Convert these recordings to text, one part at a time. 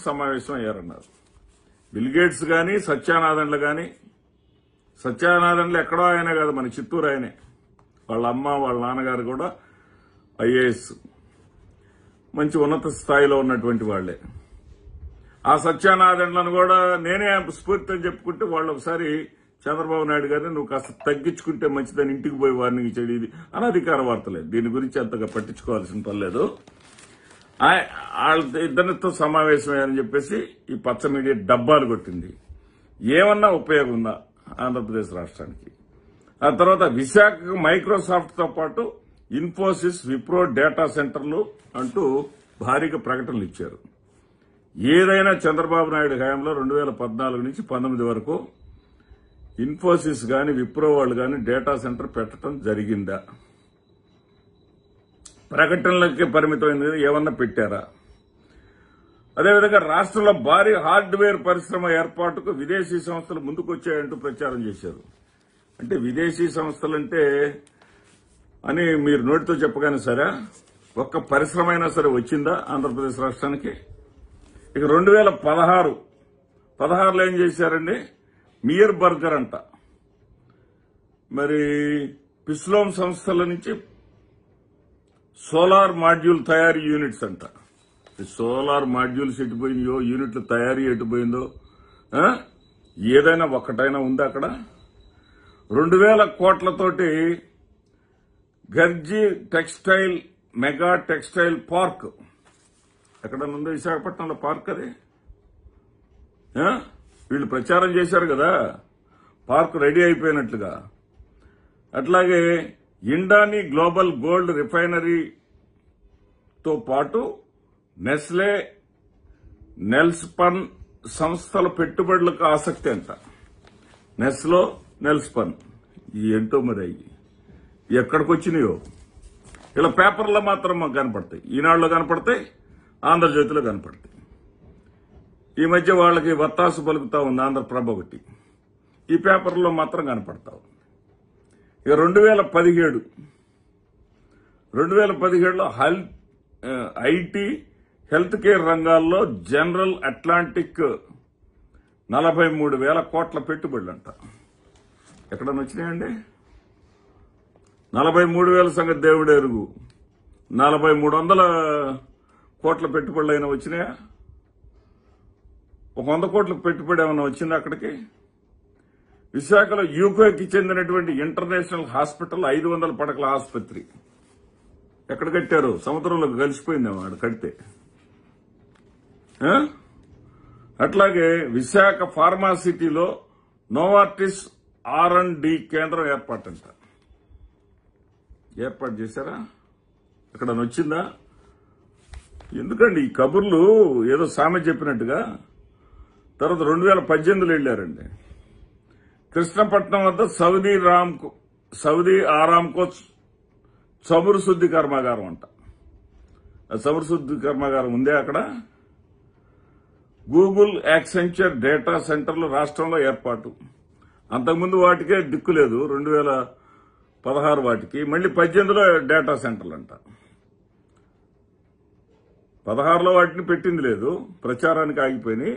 సమావేశం అయ్యారన్నారు. Bill gates గాని సత్యానారాయణలు గాని, సత్యానారాయణలు ఎక్కడో ఆయనే కాదు, మన చిత్తూరు ఆయనే. వాళ్ళ అమ్మ వాళ్ళ నాన్నగారు కూడా ఐఏఎస్, మంచి ఉన్నత స్థాయిలో ఉన్నటువంటి వాళ్లే. ఆ సత్యానారాయణలను కూడా నేనే స్ఫూర్తి అని చెప్పుకుంటే వాళ్ళు ఒకసారి చంద్రబాబు నాయుడు గారిని నువ్వు కాస్త తగ్గించుకుంటే మంచిదని ఇంటికి పోయి వార్నింగ్ ఇచ్చాడు. ఇది అనధికార వార్తలేదు, దీని గురించి అంతగా పట్టించుకోవాల్సిన పని లేదు. వాళ్ళ ఇద్దరితో సమావేశమయ్యారని చెప్పేసి ఈ పచ్చ మీడియా డబ్బాలు కొట్టింది. ఏమన్నా ఉపయోగం ఉందా ఆంధ్రప్రదేశ్ రాష్ట్రానికి? ఆ తర్వాత విశాఖకు మైక్రోసాఫ్ట్ తో పాటు ఇన్ఫోసిస్, విప్రో డేటా సెంటర్లు అంటూ భారీగా ప్రకటనలు ఇచ్చారు. ఏదైనా చంద్రబాబు నాయుడు హయాంలో 2014 నుంచి 19 వరకు ఇన్ఫోసిస్ గాని విప్రో వాళ్ళు గాని డేటా సెంటర్ పెట్టడం జరిగిందా? ప్రకటనలకే పరిమితమైంది, ఏమన్నా పెట్టారా? అదేవిధంగా రాష్ట్రంలో భారీ హార్డ్వేర్ పరిశ్రమ ఏర్పాటుకు విదేశీ సంస్థలు ముందుకొచ్చాయంటూ ప్రచారం చేశారు. అంటే విదేశీ సంస్థలంటే అని మీరు నోటితో చెప్పగానే సరే, ఒక్క పరిశ్రమ అయినా సరే వచ్చిందా ఆంధ్రప్రదేశ్ రాష్ట్రానికి? ఇక 2016లో ఏం చేశారండి? మియర్ బర్గర్ అంట, మరి పిస్లోమ్ సంస్థల నుంచి సోలార్ మాడ్యూల్ తయారీ యూనిట్స్ అంట. సోలార్ మాడ్యూల్స్ ఎటుపోయినాయో, యూనిట్ల తయారీ ఎటుపోయిందో ఏదైనా ఒక్కటైనా ఉందా అక్కడ? 2000 కోట్లతోటి గర్జీ టెక్స్టైల్ మెగా టెక్స్టైల్ పార్క్ ఎక్కడన్నా ఉందో విశాఖపట్నంలో పార్క్? అది వీళ్ళు ప్రచారం చేశారు కదా పార్క్ రెడీ అయిపోయినట్లుగా. అట్లాగే ఇండానీ గ్లోబల్ గోల్డ్ రిఫైనరీతో పాటు నెస్లే, నెల్స్పన్ సంస్థల పెట్టుబడులకు ఆసక్తి అంట. నెస్లో, నెల్స్పన్ ఏంటో మరి అయ్యి ఎక్కడికి వచ్చినాయో. ఇలా పేపర్లో మాత్రం మాకు కనపడతాయి, ఈనాడులో కనపడతాయి, ఆంధ్రజ్యోతిలో కనపడతాయి. ఈ మధ్య వాళ్ళకి వత్తాసు పలుకుతా ఉంది ఆంధ్రప్రభ ఒకటి, ఈ పేపర్లో మాత్రం కనపడతా ఉంది. ఇక 2017లో ఐటీ, హెల్త్ కేర్ రంగాల్లో జనరల్ అట్లాంటిక్ 43,000 కోట్ల పెట్టుబడులంట. ఎక్కడన్నా వచ్చినాయండి? 43,000 సంగతి దేవుడు ఎరుగు. 4,300 కోట్ల పెట్టుబడులు అయినా వచ్చినాయా? 100 కోట్ల పెట్టుబడి ఏమైనా వచ్చిందా అక్కడికి? విశాఖలో యూకేకి చెందినటువంటి ఇంటర్నేషనల్ హాస్పిటల్ 500 పడకల ఆసుపత్రి ఎక్కడ కట్టారు? సముద్రంలోకి కలిసిపోయిందేమో ఆడ కడితే. అట్లాగే విశాఖ ఫార్మాసిటీలో నోవార్టిస్ R&D కేంద్రం ఏర్పాటు చేశారా? ఇక్కడ వచ్చిందా? ఎందుకండి ఈ కబుర్లు ఏదో సామెత చెప్పినట్టుగా? తర్వాత 2018లో వెళ్లారండి. కృష్ణపట్నం వద్ద సౌదీ ఆరాంకో చమురు శుద్ధి కర్మాగారం అంట. చమురు శుద్ధి కర్మాగారం ఉందే అక్కడ? గూగుల్, యాక్సెంచర్ డేటా సెంటర్లు రాష్ట్రంలో ఏర్పాటు. అంతకుముందు వాటికే దిక్కు లేదు, 2016 వాటికి. మళ్లీ 18లో డేటా సెంటర్లు అంట. 16లో వాటిని పెట్టింది లేదు, ప్రచారానికి ఆగిపోయినాయి.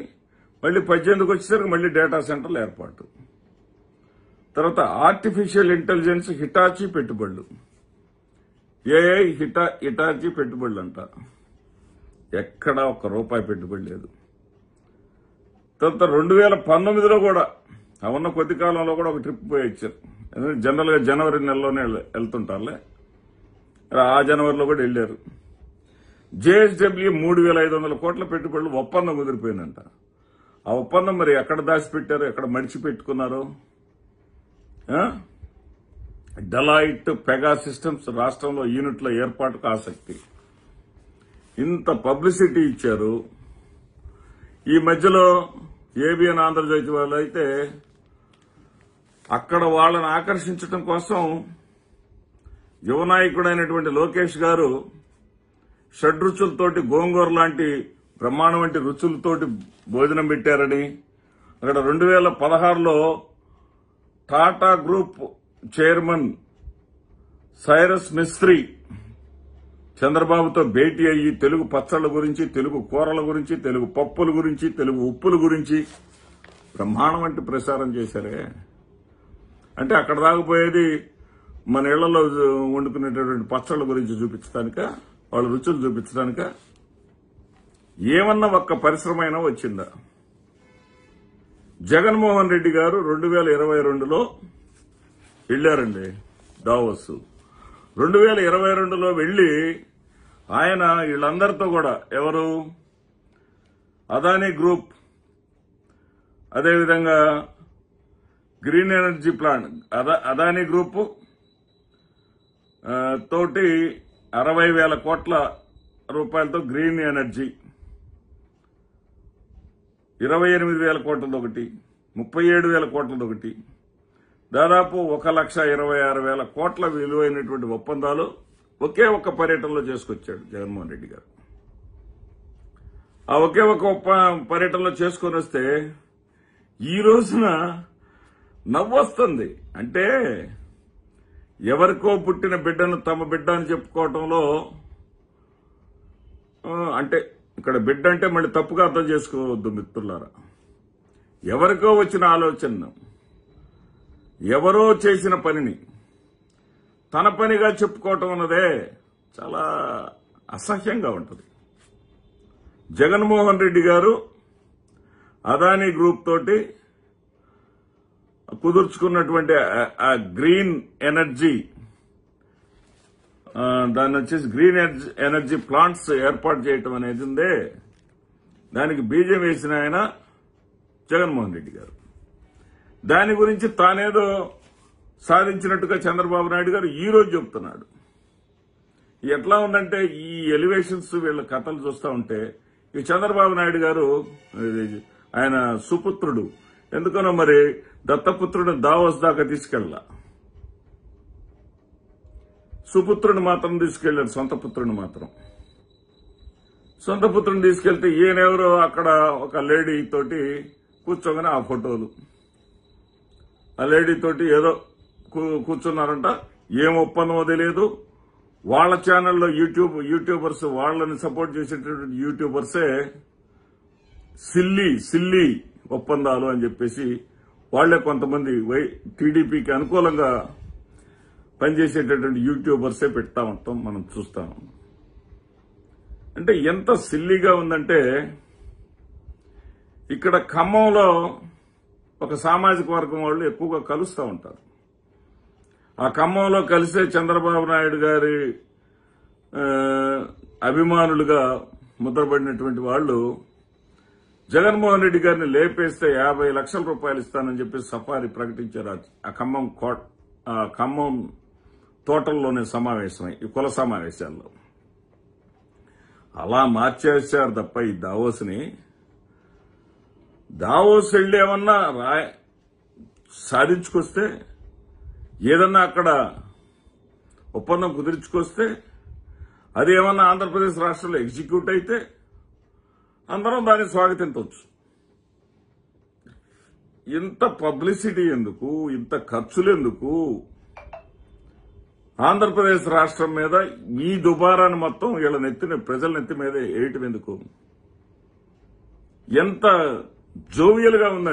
మళ్లీ 18కి వచ్చేసరికి మళ్లీ డేటా సెంటర్లు ఏర్పాటు. తర్వాత ఆర్టిఫిషియల్ ఇంటెలిజెన్స్ హిటాచీ పెట్టుబడులు, ఏఐ హిటాచీ పెట్టుబడులు అంట. ఎక్కడా ₹1 పెట్టుబడి లేదు. తర్వాత 2019లో కూడా ఉన్న కొద్ది కాలంలో కూడా ఒక ట్రిప్ పోయి ఇచ్చారు. జనరల్ గా జనవరి నెలలోనే వెళ్తుంటారులే, ఆ జనవరిలో కూడా వెళ్లారు. జేఎస్డబ్ల్యూ 3,500 కోట్ల పెట్టుబడులు ఒప్పందం కుదిరిపోయిందంట. ఆ ఒప్పందం మరి ఎక్కడ దాచిపెట్టారు, ఎక్కడ మడిచిపెట్టుకున్నారు? డెలాయిట్, పెగా సిస్టమ్స్ రాష్ట్రంలో యూనిట్ల ఏర్పాటుకు ఆసక్తి. ఇంత పబ్లిసిటీ ఇచ్చారు. ఈ మధ్యలో ఏబిఎన్ ఆంధ్రజ్యోతి వాళ్ళు అయితే అక్కడ వాళ్ళని ఆకర్షించడం కోసం యువనాయకుడైనటువంటి లోకేష్ గారు షడ్రుచులతోటి గోంగూర లాంటి బ్రహ్మాండం వంటి రుచులతోటి భోజనం పెట్టారని, అక్కడ 2016లో టాటా గ్రూప్ చైర్మన్ సైరస్ మిస్త్రీ చంద్రబాబుతో భేటీ అయ్యి తెలుగు పచ్చళ్ల గురించి, తెలుగు కూరల గురించి, తెలుగు పప్పుల గురించి, తెలుగు ఉప్పుల గురించి బ్రహ్మాండం వంటి ప్రచారం చేశారే. అంటే అక్కడ దాకపోయేది మన ఇళ్లలో వండుకునేటటువంటి పచ్చళ్ల గురించి చూపించడానిక, వాళ్ళ రుచులు చూపించడానిక? ఏమన్నా ఒక్క పరిశ్రమ అయినా వచ్చిందా? జగన్మోహన్ రెడ్డి గారు 2022లో వెళ్లారండి దావోస్. 2022లో వెళ్లి ఆయన వీళ్ళందరితో కూడా, ఎవరు, అదానీ గ్రూప్, అదేవిధంగా green energy plant, Adani group తోటి 60,000 కోట్ల రూపాయలతో గ్రీన్ ఎనర్జీ, 28,000 కోట్లది ఒకటి, 37,000 కోట్లది ఒకటి, దాదాపు 1,26,000 కోట్ల విలువైనటువంటి ఒప్పందాలు ఒకే ఒక్క పర్యటనలో చేసుకొచ్చాడు జగన్మోహన్ రెడ్డి గారు. ఆ ఒకే ఒక్క పర్యటనలో చేసుకొని వస్తే ఈ రోజున నవ్వొస్తుంది. అంటే ఎవరికో పుట్టిన బిడ్డను తమ బిడ్డ అని చెప్పుకోవటంలో, అంటే ఇక్కడ బిడ్డ అంటే మళ్ళీ తప్పుగా అర్థం చేసుకోవద్దు మిత్రులారా. ఎవరికో వచ్చిన ఆలోచనను, ఎవరో చేసిన పనిని తన పనిగా చెప్పుకోవటం అన్నదే చాలా అసహ్యంగా ఉంటుంది. జగన్మోహన్ రెడ్డి గారు అదానీ గ్రూప్ తోటి కుదుర్చుకున్నటువంటి ఆ గ్రీన్ ఎనర్జీ, దాన్ని వచ్చేసి గ్రీన్ ఎనర్జీ ప్లాంట్స్ ఏర్పాటు చేయటం అనేది ఉందే, దానికి బీజం వేసిన ఆయన జగన్మోహన్ రెడ్డి గారు. దాని గురించి తానేదో సాధించినట్టుగా చంద్రబాబు నాయుడు గారు ఈ రోజు చెబుతున్నాడు. ఎట్లా ఉందంటే ఈ ఎలివేషన్స్, వీళ్ళ కథలు చూస్తూ ఉంటే ఈ చంద్రబాబు నాయుడు గారు ఆయన సుపుత్రుడు, ఎందుకనో మరి దత్తపుత్రుడు దావోస్ దాకా తీసుకెళ్ళా, సుపుత్రుని మాత్రం తీసుకెళ్లాడు, సొంత పుత్రుని మాత్రం. సొంత పుత్రుని తీసుకెళ్తే ఈయనెవరో అక్కడ ఒక లేడీ తోటి కూర్చోగానే ఆ ఫోటోలు, ఆ లేడీ తోటి ఏదో కూర్చున్నారంట. ఏం ఒప్పందమో తెలియదు. వాళ్ళ ఛానల్లో యూట్యూబర్స్, వాళ్ళని సపోర్ట్ చేసేటటువంటి యూట్యూబర్సే సిల్లీ ఒప్పందాలు అని చెప్పేసి వాళ్లే కొంతమంది టీడీపీకి అనుకూలంగా పనిచేసేటటువంటి యూట్యూబర్సే పెడతా ఉంటాం, మనం చూస్తాం. అంటే ఎంత సిల్లీగా ఉందంటే, ఇక్కడ ఖమ్మంలో ఒక సామాజిక వర్గం వాళ్ళు ఎక్కువగా కలుస్తూ ఉంటారు. ఆ ఖమ్మంలో కలిసే చంద్రబాబు నాయుడు గారి అభిమానులుగా ముద్రపడినటువంటి వాళ్ళు జగన్మోహన్ రెడ్డి గారిని లేపేస్తే 50 లక్షల రూపాయలు ఇస్తానని చెప్పి సఫారీ ప్రకటించారు. ఆ ఖమ్మం తోటల్లోనే సమావేశమై, ఈ కుల సమావేశాల్లో అలా మార్చేశారు తప్ప ఈ దావోస్ వెళ్ళి ఏమన్నా సాధించుకొస్తే, ఏదన్నా అక్కడ ఒప్పందం కుదుర్చుకొస్తే, అది ఏమన్నా ఆంధ్రప్రదేశ్ రాష్ట్రంలో ఎగ్జిక్యూట్ అయితే అందరం దాన్ని స్వాగతించవచ్చు. ఇంత పబ్లిసిటీ ఎందుకు, ఇంత ఖర్చులు ఎందుకు? ఆంధ్రప్రదేశ్ రాష్ట్రం మీద ఈ దుబారాన్ని మొత్తం వీళ్ళ ప్రజల నెత్తి మీద వేయటం ఎందుకు? ఎంత జోవియల్ గా ఉందండి.